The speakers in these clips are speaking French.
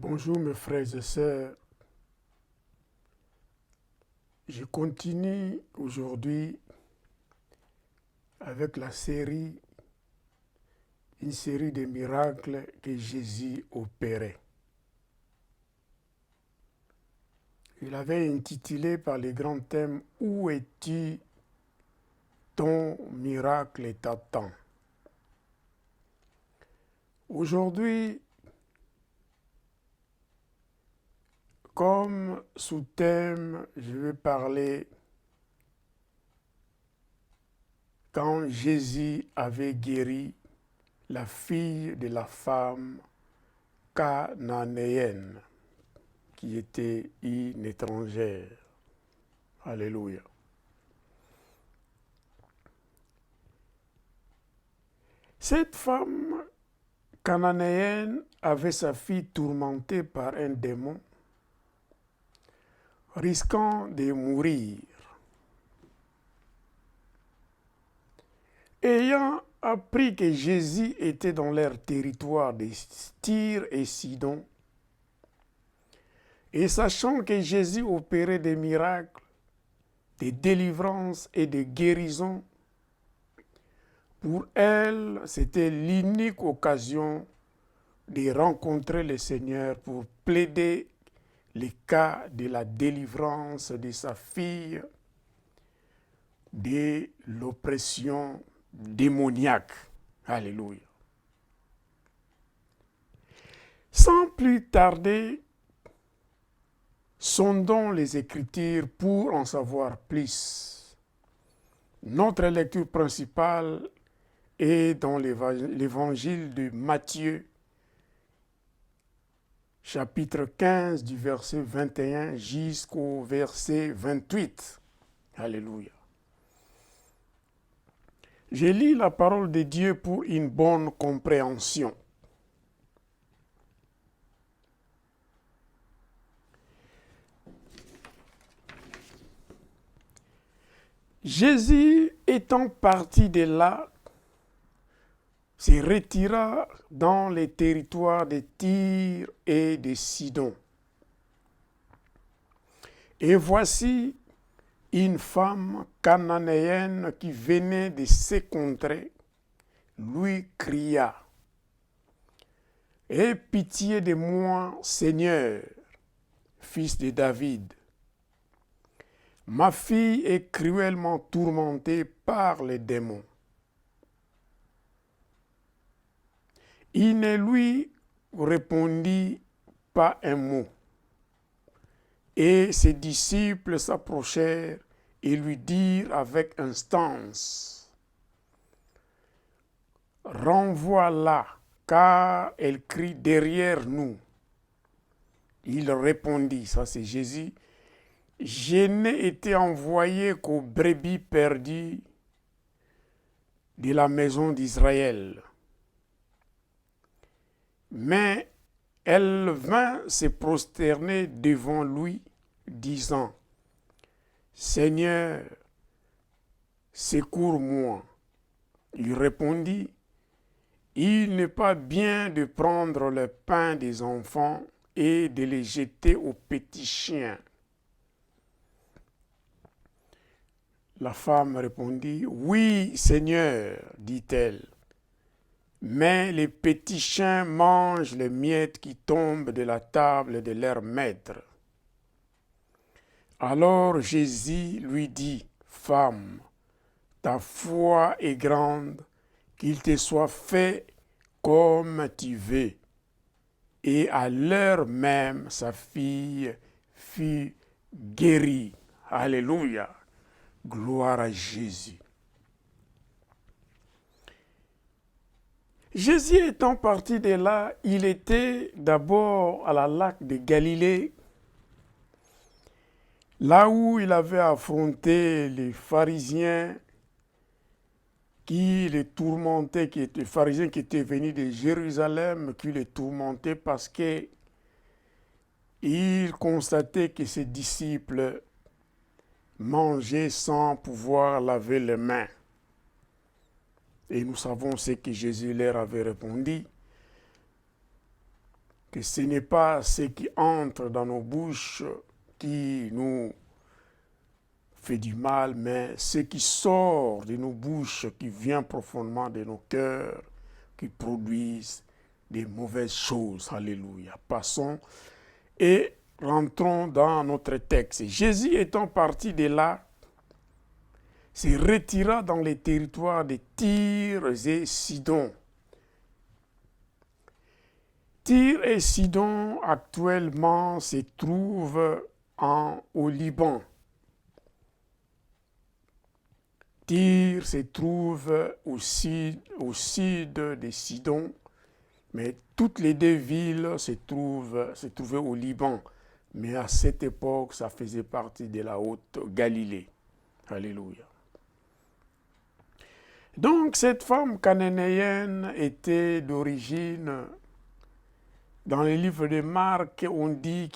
Bonjour mes frères et sœurs, je continue aujourd'hui avec une série de miracles que Jésus opérait. Il avait intitulé par les grands thèmes Où es-tu, ton miracle est à temps. Aujourd'hui, comme sous-thème, je vais parler quand Jésus avait guéri la fille de la femme cananéenne qui était une étrangère. Alléluia. Cette femme cananéenne avait sa fille tourmentée par un démon, risquant de mourir. Ayant appris que Jésus était dans leur territoire de Tyr et Sidon, et sachant que Jésus opérait des miracles, des délivrances et des guérisons, pour elle, c'était l'unique occasion de rencontrer le Seigneur pour plaider les cas de la délivrance de sa fille de l'oppression démoniaque. Alléluia. Sans plus tarder, sondons les Écritures pour en savoir plus. Notre lecture principale est dans l'évangile de Matthieu, chapitre 15, du verset 21 jusqu'au verset 28. Alléluia. Je lis la parole de Dieu pour une bonne compréhension. Jésus étant parti de là, se retira dans les territoires de Tyr et de Sidon. Et voici une femme cananéenne qui venait de ces contrées lui cria : « Aie pitié de moi, Seigneur, fils de David. Ma fille est cruellement tourmentée par les démons. » Il ne lui répondit pas un mot. Et ses disciples s'approchèrent et lui dirent avec instance : « Renvoie-la, car elle crie derrière nous. » Il répondit, ça c'est Jésus, « Je n'ai été envoyé qu'aux brebis perdues de la maison d'Israël. » Mais elle vint se prosterner devant lui, disant : « Seigneur, secours-moi. » Il répondit : « Il n'est pas bien de prendre le pain des enfants et de les jeter aux petits chiens. » La femme répondit : « Oui, Seigneur, dit-elle, mais les petits chiens mangent les miettes qui tombent de la table de leur maître. » Alors Jésus lui dit : « Femme, ta foi est grande, qu'il te soit fait comme tu veux. » Et à l'heure même, sa fille fut guérie. Alléluia. Gloire à Jésus. Jésus étant parti de là, il était d'abord à la lac de Galilée, là où il avait affronté les pharisiens qui les tourmentaient, les pharisiens qui étaient venus de Jérusalem, qui les tourmentaient parce qu'ils constataient que ses disciples mangeaient sans pouvoir laver les mains. Et nous savons ce que Jésus leur avait répondu. que ce n'est pas ce qui entre dans nos bouches qui nous fait du mal, mais ce qui sort de nos bouches, qui vient profondément de nos cœurs, qui produisent des mauvaises choses. Alléluia. Passons et rentrons dans notre texte. Jésus étant parti de là, se retira dans les territoires de Tyr et Sidon. Tyr et Sidon actuellement se trouvent au Liban. Tyr se trouve au sud de Sidon, mais toutes les deux villes se trouvaient au Liban. Mais à cette époque, ça faisait partie de la haute Galilée. Alléluia. Donc cette femme cananéenne était d'origine, dans les livres de Marc, on dit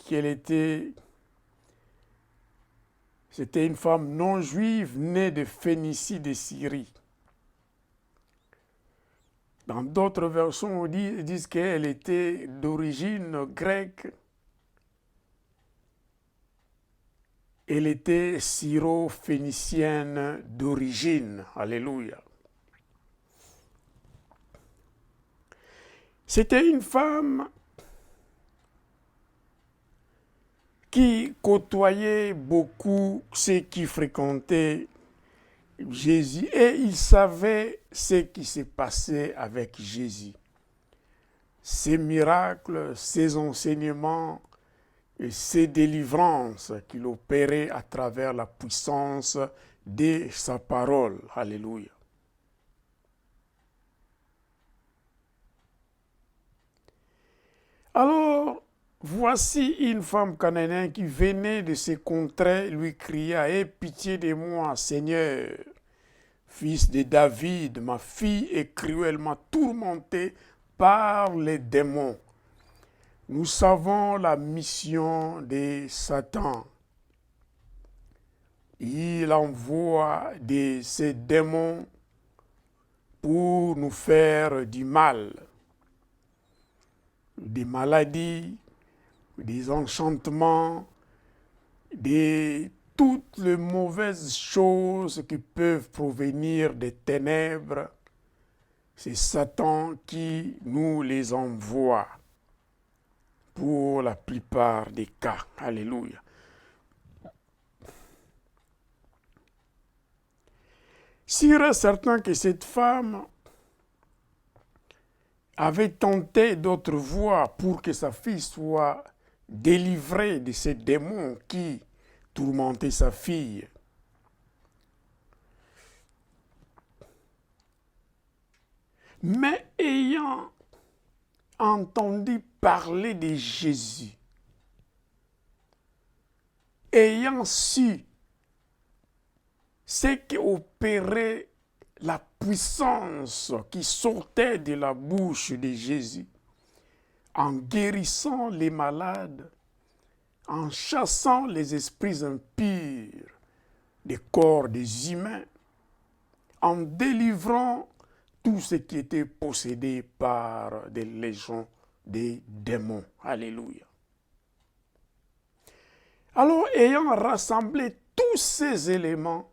c'était une femme non juive née de Phénicie de Syrie. Dans d'autres versions, ils disent qu'elle était d'origine grecque. Elle était syro-phénicienne d'origine. Alléluia. C'était une femme qui côtoyait beaucoup ceux qui fréquentaient Jésus et il savait ce qui se passait avec Jésus. Ses miracles, ses enseignements et ses délivrances qu'il opérait à travers la puissance de sa parole. Alléluia. Alors, voici une femme cananéenne qui venait de ces contrées, lui cria « Aie pitié de moi, Seigneur, fils de David, ma fille est cruellement tourmentée par les démons. Nous savons la mission de Satan. Il envoie ces démons pour nous faire du mal, des maladies, des enchantements, toutes les mauvaises choses qui peuvent provenir des ténèbres. C'est Satan qui nous les envoie pour la plupart des cas. Alléluia. S'il est certain que cette femme avait tenté d'autres voies pour que sa fille soit délivrée de ces démons qui tourmentaient sa fille. Mais ayant entendu parler de Jésus, ayant su ce qu'opérait la puissance qui sortait de la bouche de Jésus, en guérissant les malades, en chassant les esprits impurs des corps des humains, en délivrant tout ce qui était possédé par des légions des démons. Alléluia. Alors, ayant rassemblé tous ces éléments,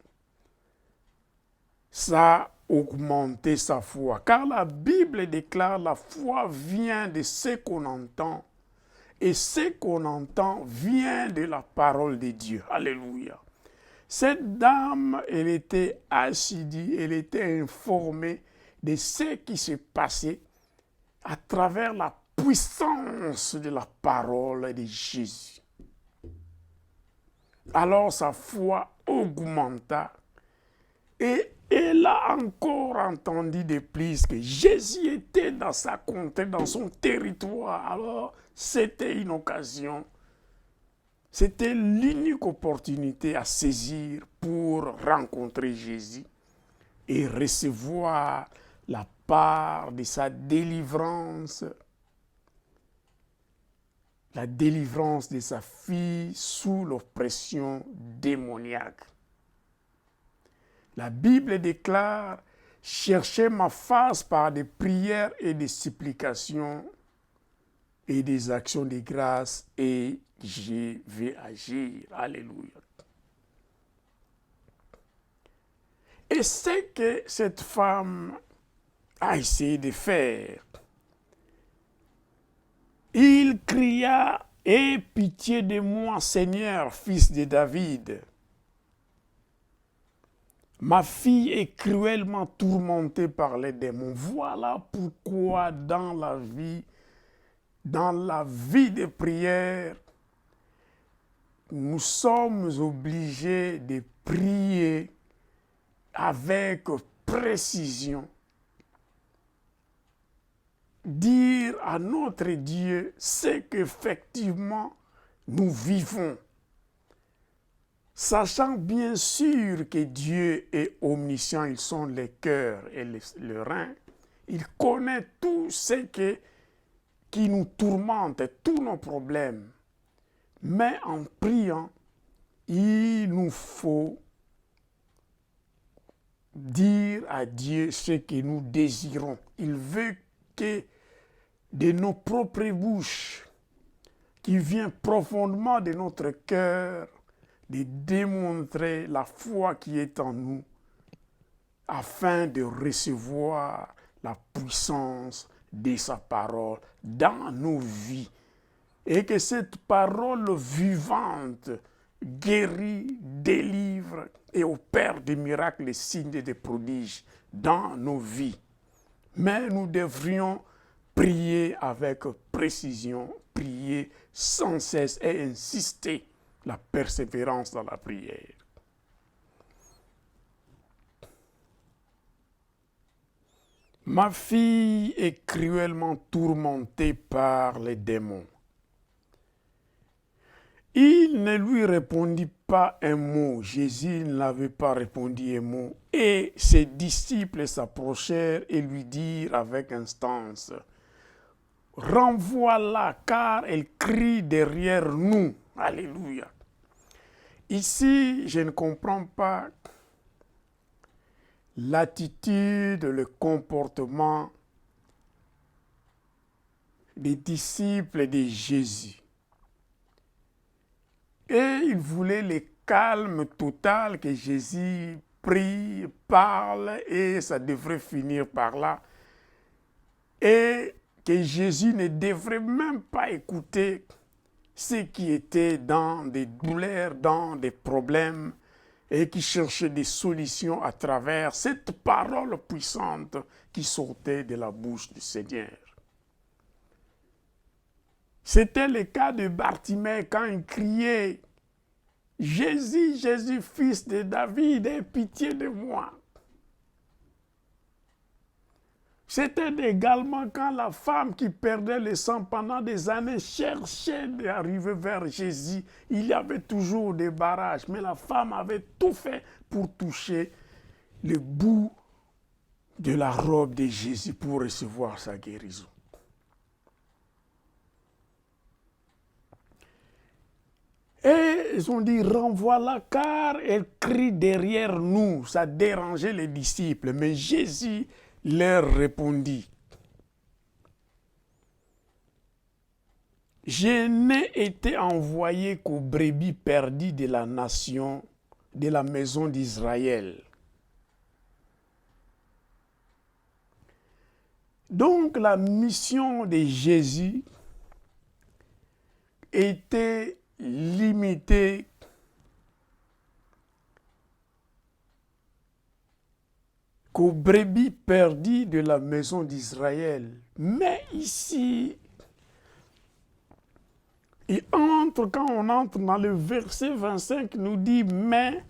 ça a augmenté sa foi. Car la Bible déclare la foi vient de ce qu'on entend. Et ce qu'on entend vient de la parole de Dieu. Alléluia. Cette dame, elle était assidue, elle était informée de ce qui se passait à travers la puissance de la parole de Jésus. Alors sa foi augmenta et elle a encore entendu de plus que Jésus était dans sa contrée, dans son territoire. Alors c'était une occasion, c'était l'unique opportunité à saisir pour rencontrer Jésus et recevoir la part de sa délivrance, la délivrance de sa fille sous l'oppression démoniaque. La Bible déclare « Cherchez ma face par des prières et des supplications, et des actions de grâce et je vais agir. Alléluia. Et c'est que cette femme a essayé de faire. Il cria, « Aie pitié de moi, Seigneur, fils de David. Ma fille est cruellement tourmentée par les démons. » Voilà pourquoi dans la vie de prière, nous sommes obligés de prier avec précision. Dire à notre Dieu ce qu'effectivement nous vivons. Sachant bien sûr que Dieu est omniscient, il sonde les cœurs et le rein, il connaît tout ce qui nous tourmente, tous nos problèmes. Mais en priant, il nous faut dire à Dieu ce que nous désirons. Il veut que de nos propres bouches, qui vient profondément de notre cœur, de démontrer la foi qui est en nous, afin de recevoir la puissance de sa parole dans nos vies. Et que cette parole vivante guérit, délivre et opère des miracles, des signes et des prodiges dans nos vies. Mais nous devrions prier avec précision, prier sans cesse et insister la persévérance dans la prière. Ma fille est cruellement tourmentée par les démons. Il ne lui répondit pas un mot. Jésus n'avait pas répondu un mot. Et ses disciples s'approchèrent et lui dirent avec instance, « Renvoie-la, car elle crie derrière nous. » Alléluia. Ici, je ne comprends pas l'attitude, le comportement des disciples de Jésus. Et il voulait le calme total que Jésus prie, parle, et ça devrait finir par là. Et que Jésus ne devrait même pas écouter ceux qui étaient dans des douleurs, dans des problèmes, et qui cherchaient des solutions à travers cette parole puissante qui sortait de la bouche du Seigneur. C'était le cas de Bartimée quand il criait « Jésus, Jésus, fils de David, aie pitié de moi ». C'était également quand la femme qui perdait le sang pendant des années cherchait d'arriver vers Jésus. Il y avait toujours des barrages, mais la femme avait tout fait pour toucher le bout de la robe de Jésus pour recevoir sa guérison. Et ils ont dit, renvoie-la car elle crie derrière nous. Ça dérangeait les disciples. Mais Jésus leur répondit, je n'ai été envoyé qu'aux brebis perdues de la nation, de la maison d'Israël. Donc la mission de Jésus était limitée qu'aux brebis perdues de la maison d'Israël. Mais ici, quand on entre dans le verset 25, nous dit, mais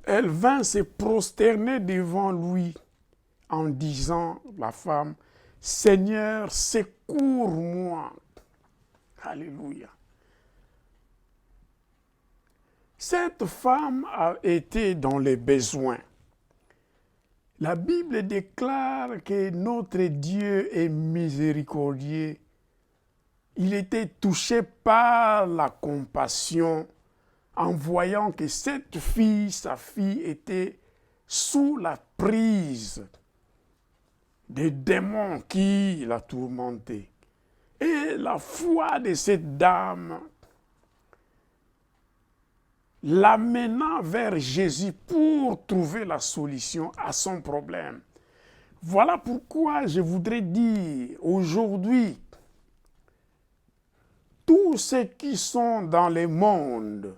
elle vint se prosterner devant lui en disant, la femme, Seigneur, secours-moi. Alléluia. Cette femme a été dans les besoins. La Bible déclare que notre Dieu est miséricordieux. Il était touché par la compassion en voyant que cette fille, sa fille, était sous la prise des démons qui la tourmentaient. Et Et la foi de cette dame l'amena vers Jésus pour trouver la solution à son problème. Voilà pourquoi je voudrais dire aujourd'hui, tous ceux qui sont dans le monde,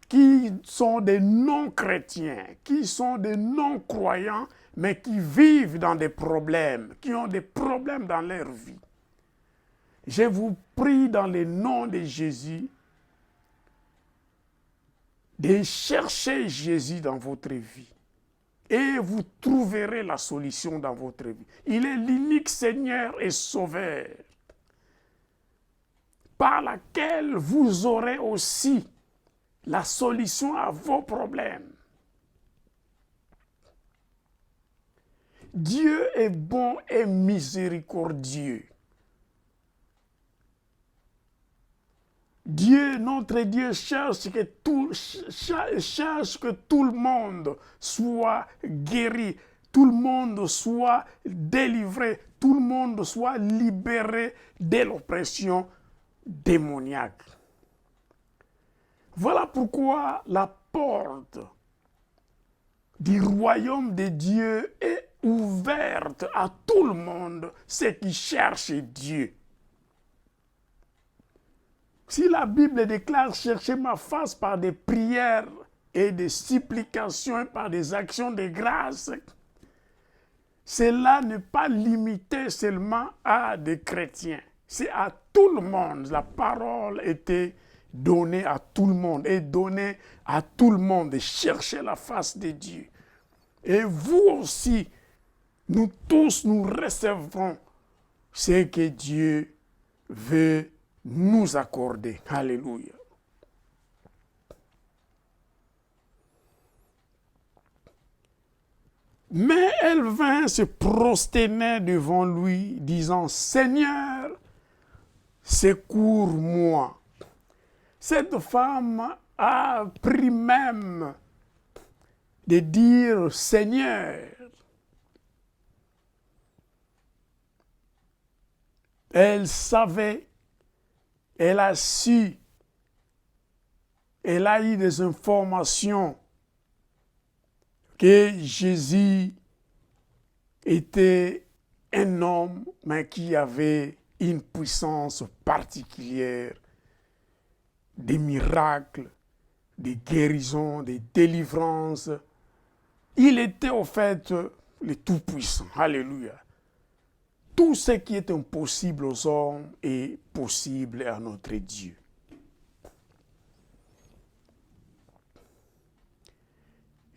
qui sont des non-chrétiens, qui sont des non-croyants, mais qui vivent dans des problèmes, qui ont des problèmes dans leur vie. Je vous prie dans le nom de Jésus de chercher Jésus dans votre vie. Et vous trouverez la solution dans votre vie. Il est l'unique Seigneur et Sauveur par laquelle vous aurez aussi la solution à vos problèmes. Dieu est bon et miséricordieux. Dieu, notre Dieu, cherche que tout le monde soit guéri, tout le monde soit délivré, tout le monde soit libéré de l'oppression démoniaque. Voilà pourquoi la porte du royaume de Dieu est ouverte à tout le monde, ceux qui cherchent Dieu. Si la Bible déclare « chercher ma face par des prières et des supplications, par des actions de grâce », cela n'est pas limité seulement à des chrétiens. C'est à tout le monde. La parole était donnée à tout le monde et donnée à tout le monde de chercher la face de Dieu. Et vous aussi, nous tous, nous recevrons ce que Dieu veut nous accorder. Alléluia. Mais elle vint se prosterner devant lui, disant, « Seigneur, secours-moi. » Cette femme a pris même de dire, « Seigneur. » Elle savait, elle a su, elle a eu des informations que Jésus était un homme, mais qui avait une puissance particulière, des miracles, des guérisons, des délivrances. Il était au fait le Tout-Puissant. Alléluia. Tout ce qui est impossible aux hommes est possible à notre Dieu.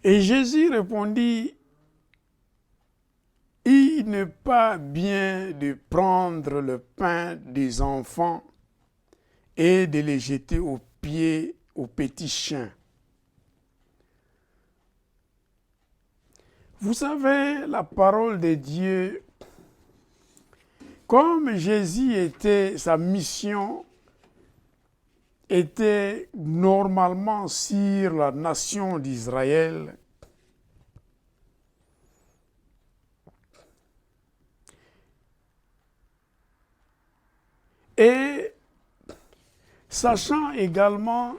Et Jésus répondit, « Il n'est pas bien de prendre le pain des enfants et de les jeter aux pieds aux petits chiens. » Vous savez, la parole de Dieu, comme Jésus était, sa mission était normalement sur la nation d'Israël, et sachant également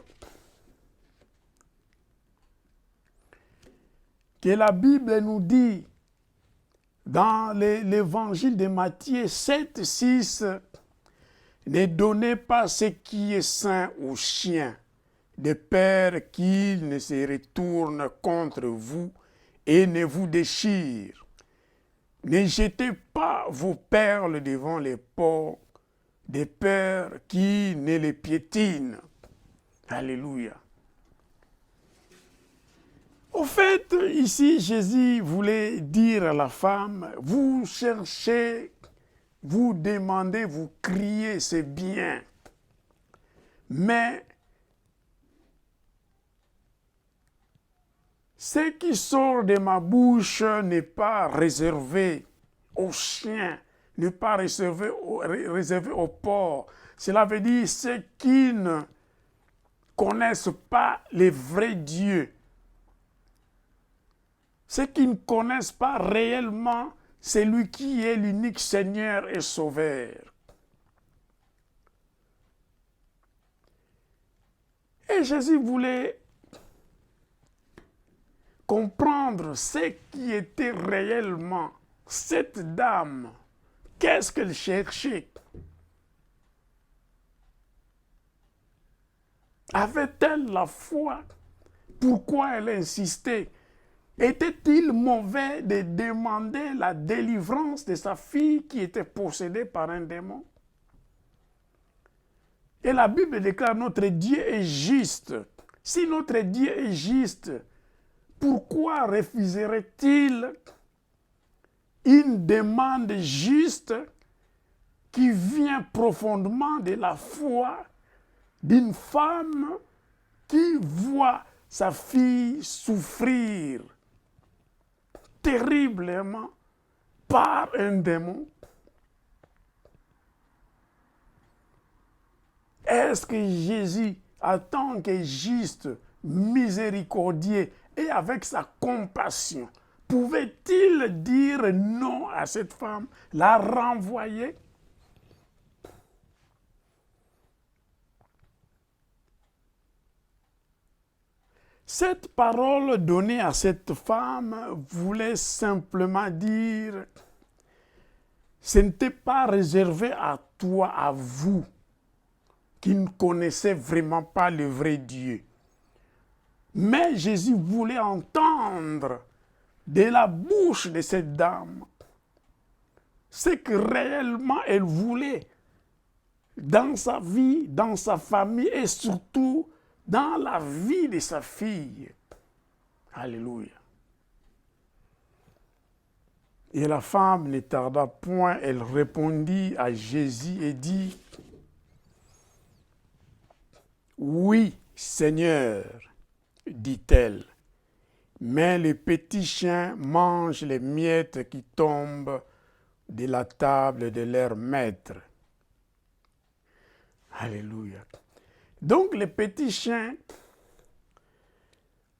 que la Bible nous dit dans l'évangile de Matthieu 7, 6, « Ne donnez pas ce qui est sain aux chiens, de peur qu'ils ne se retournent contre vous et ne vous déchirent. Ne jetez pas vos perles devant les porcs, de peur qu'ils ne les piétinent. » Alléluia. Au fait, ici, Jésus voulait dire à la femme, vous cherchez, vous demandez, vous criez, c'est bien. Mais ce qui sort de ma bouche n'est pas réservé aux chiens, n'est pas réservé aux porcs. Cela veut dire ceux qui ne connaissent pas les vrais dieux. Ceux qui ne connaissent pas réellement celui qui est l'unique Seigneur et Sauveur. Et Jésus voulait comprendre ce qui était réellement cette dame. Qu'est-ce qu'elle cherchait? Avait-elle la foi? Pourquoi elle insistait? Était-il mauvais de demander la délivrance de sa fille qui était possédée par un démon? Et la Bible déclare notre Dieu est juste. Si notre Dieu est juste, pourquoi refuserait-il une demande juste qui vient profondément de la foi d'une femme qui voit sa fille souffrir terriblement par un démon? Est-ce que Jésus, en tant que juste, miséricordieux et avec sa compassion, pouvait-il dire non à cette femme, la renvoyer? Cette parole donnée à cette femme voulait simplement dire, ce n'était pas réservé à toi, à vous, qui ne connaissez vraiment pas le vrai Dieu. Mais Jésus voulait entendre de la bouche de cette dame ce que réellement elle voulait dans sa vie, dans sa famille et surtout dans la vie de sa fille. Alléluia. Et la femme ne tarda point, elle répondit à Jésus et dit, « Oui, Seigneur, dit-elle, mais les petits chiens mangent les miettes qui tombent de la table de leur maître. » Alléluia. Donc les petits chiens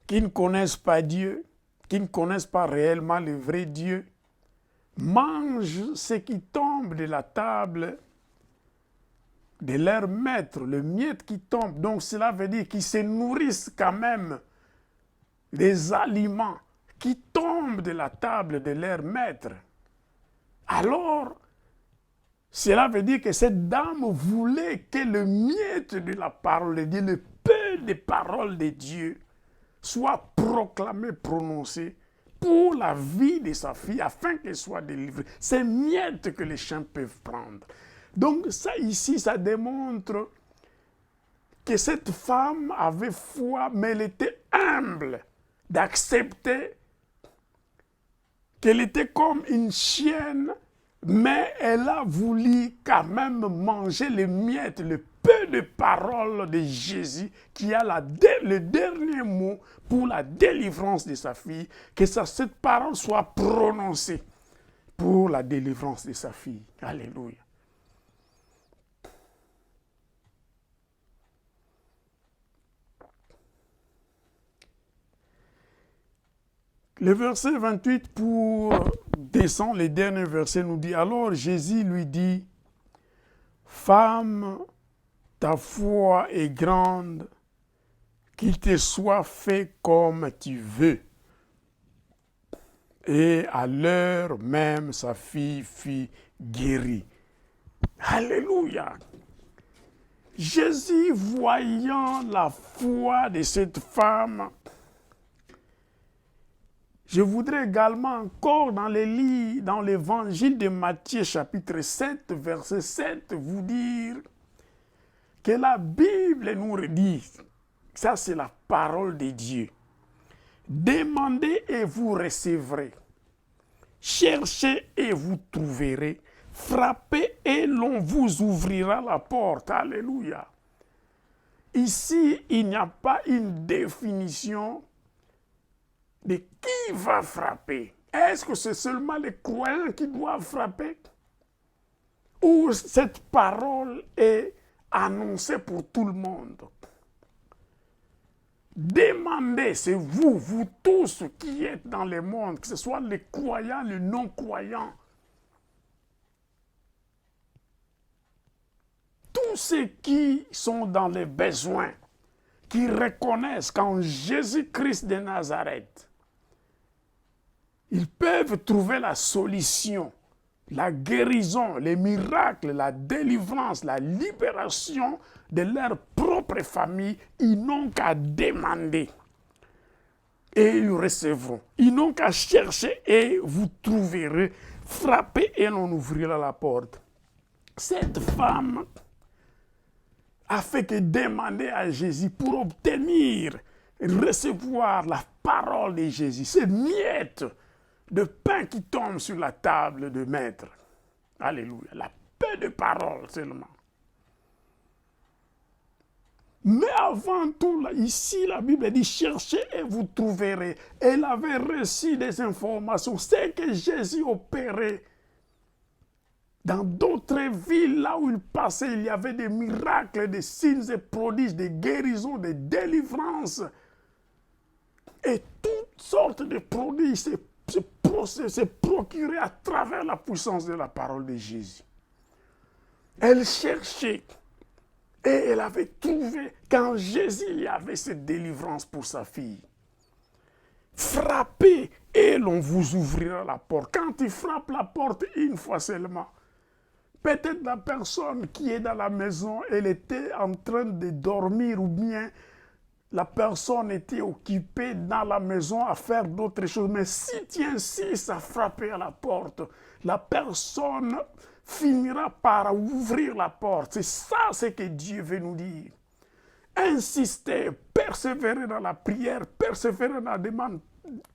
qui ne connaissent pas Dieu, qui ne connaissent pas réellement le vrai Dieu, mangent ce qui tombe de la table de leur maître, le miette qui tombe. Donc cela veut dire qu'ils se nourrissent quand même des aliments qui tombent de la table de leur maître. Alors, cela veut dire que cette dame voulait que le miette de la parole de Dieu, le peu de parole de Dieu, soit proclamé, prononcé pour la vie de sa fille, afin qu'elle soit délivrée. C'est miettes que les chiens peuvent prendre. Donc ça ici, ça démontre que cette femme avait foi, mais elle était humble d'accepter qu'elle était comme une chienne, mais elle a voulu quand même manger les miettes, le peu de paroles de Jésus qui a le dernier mot pour la délivrance de sa fille, que cette parole soit prononcée pour la délivrance de sa fille. Alléluia. Le verset 28 pour descendre, les derniers versets nous dit, alors Jésus lui dit, femme, ta foi est grande, qu'il te soit fait comme tu veux. Et à l'heure même, sa fille fut guérie. Alléluia. Jésus, voyant la foi de cette femme, je voudrais également encore dans l'évangile de Matthieu chapitre 7, verset 7, vous dire que la Bible nous dit, ça c'est la parole de Dieu, demandez et vous recevrez, cherchez et vous trouverez, frappez et l'on vous ouvrira la porte. Alléluia. Ici, il n'y a pas une définition de qui va frapper. Est-ce que c'est seulement les croyants qui doivent frapper? Ou cette parole est annoncée pour tout le monde? Demandez, c'est vous, vous tous qui êtes dans le monde, que ce soit les croyants, les non-croyants, tous ceux qui sont dans les besoins, qui reconnaissent qu'en Jésus-Christ de Nazareth, ils peuvent trouver la solution, la guérison, les miracles, la délivrance, la libération de leur propre famille. Ils n'ont qu'à demander et ils recevront. Ils n'ont qu'à chercher et vous trouverez. Frappez et l'on ouvrira la porte. Cette femme a fait que demander à Jésus pour obtenir, recevoir la parole de Jésus. Ces miettes de pain qui tombent sur la table de maître. Alléluia. La paix de parole seulement. Mais avant tout, ici, la Bible dit, cherchez et vous trouverez. Elle avait reçu des informations. C'est que Jésus opérait. Dans d'autres villes, là où il passait, il y avait des miracles, des signes et prodiges, des guérisons, des délivrances. Et toutes sortes de prodiges se procuraient à travers la puissance de la parole de Jésus. Elle cherchait. Et elle avait trouvé qu'en Jésus, il y avait cette délivrance pour sa fille. Frappez et l'on vous ouvrira la porte. Quand il frappe la porte une fois seulement, peut-être la personne qui est dans la maison, elle était en train de dormir ou bien la personne était occupée dans la maison à faire d'autres choses. Mais si tu insistes à frapper à la porte, la personne finira par ouvrir la porte. C'est ça ce que Dieu veut nous dire. Insistez, persévérez dans la prière, persévérez dans la demande,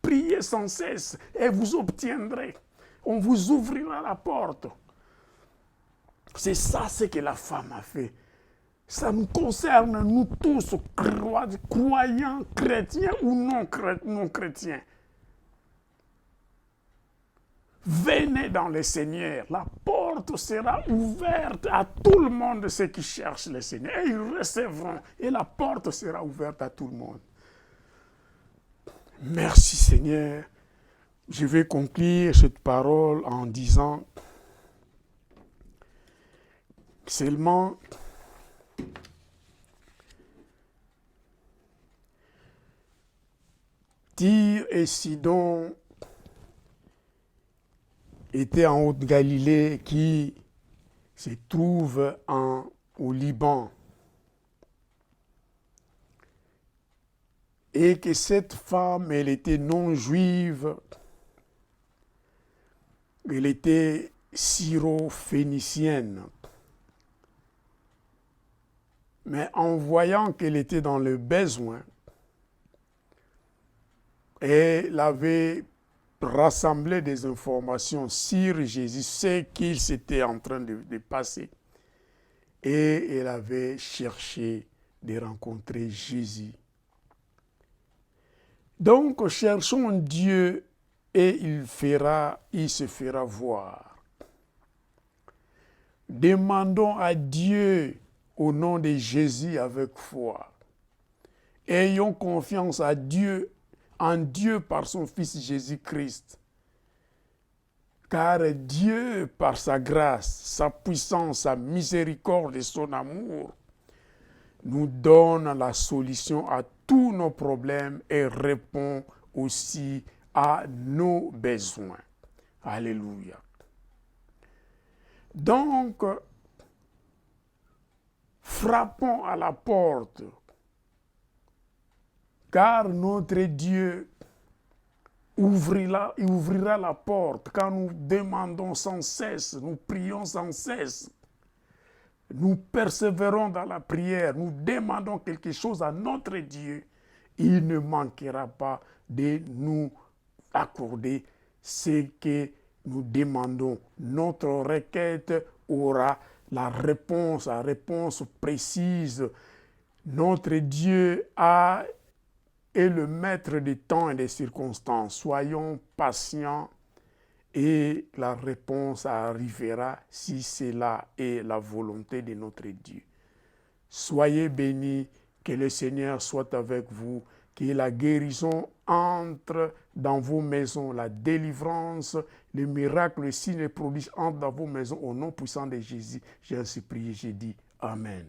priez sans cesse et vous obtiendrez. On vous ouvrira la porte. C'est ça ce que la femme a fait. Ça nous concerne, nous tous, croyants, chrétiens ou non chrétiens. Venez dans le Seigneur. La porte sera ouverte à tout le monde, ceux qui cherchent le Seigneur. Et ils recevront. Et la porte sera ouverte à tout le monde. Merci Seigneur. Je vais conclure cette parole en disant seulement Tyr et Sidon était en Haute-Galilée qui se trouve au Liban. Et que cette femme, elle était non juive, elle était syro-phénicienne. Mais en voyant qu'elle était dans le besoin, elle avait rassembler des informations sur Jésus, ce qu'il s'était en train de passer. Et elle avait cherché de rencontrer Jésus. Donc, cherchons Dieu et il se fera voir. Demandons à Dieu au nom de Jésus avec foi. Ayons confiance en Dieu par son Fils Jésus-Christ. Car Dieu, par sa grâce, sa puissance, sa miséricorde et son amour, nous donne la solution à tous nos problèmes et répond aussi à nos besoins. Alléluia. Donc, frappons à la porte, car notre Dieu ouvrira la porte quand nous demandons sans cesse, nous prions sans cesse. Nous persévérons dans la prière, nous demandons quelque chose à notre Dieu. Il ne manquera pas de nous accorder ce que nous demandons. Notre requête aura la réponse précise. Notre Dieu est le maître des temps et des circonstances. Soyons patients et la réponse arrivera si cela est la volonté de notre Dieu. Soyez bénis, que le Seigneur soit avec vous, que la guérison entre dans vos maisons, la délivrance, les miracles, les signes et prodiges entrent dans vos maisons au nom puissant de Jésus. J'ai ainsi prié, j'ai dit Amen.